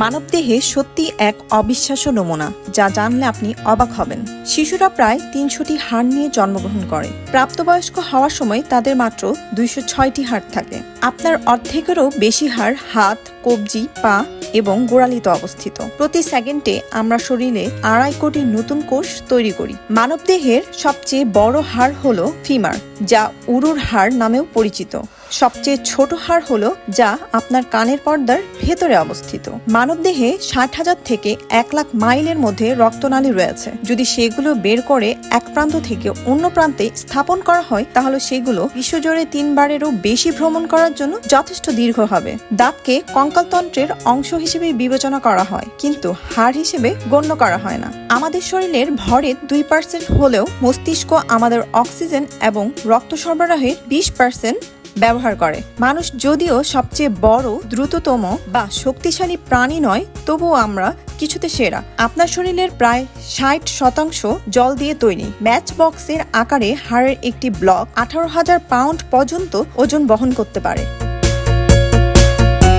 মানবদেহে সত্যি এক অবিশ্বাস্য নমুনা, যা জানলে আপনি অবাক হবেন। শিশুরা প্রায় ৩০০টি হাড় নিয়ে জন্মগ্রহণ করে। প্রাপ্তবয়স্ক হওয়ার সময় তাদের মাত্র ২০৬টি হাড় থাকে। আপনার অর্ধেকেরও বেশি হাড় হাত, কবজি, পা এবং গোড়ালিতে অবস্থিত। প্রতি সেকেন্ডে আমরা শরীরে ২.৫ কোটি নতুন কোষ তৈরি করি। মানবদেহের সবচেয়ে বড় হাড় হলো ফিমার, যা উরুর হাড় নামেও পরিচিত। সবচেয়ে ছোট হাড় হলো যা আপনার কানের পর্দার ভেতরে অবস্থিত। মানবদেহে ৬০,০০০ থেকে ১,০০,০০০ মাইলের মধ্যে রক্তনালী রয়েছে। যদি সেগুলো বের করে এক প্রান্ত থেকে অন্য প্রান্তে স্থাপন করা হয়, তাহলে সেগুলো বিশ্বজুড়ে ৩ বারেরও বেশি ভ্রমণ করার জন্য যথেষ্ট দীর্ঘ হবে। দাঁতকে কঙ্কালতন্ত্রের অংশ হিসেবে বিবেচনা করা হয়, কিন্তু হাড় হিসেবে গণ্য করা হয় না। আমাদের শরীরের ভরের ২% হলেও মস্তিষ্ক আমাদের অক্সিজেন এবং রক্ত সরবরাহের ২০% ব্যবহার করে। মানুষ যদিও সবচেয়ে বড়, দ্রুততম বা শক্তিশালী প্রাণী নয়, তবুও আমরা কিছুতে সেরা। আপনার শরীরের প্রায় ৬০% জল দিয়ে তৈরি। ম্যাচ বক্সের আকারে হাড়ের একটি ব্লক ১৮,০০০ পাউন্ড পর্যন্ত ওজন বহন করতে পারে।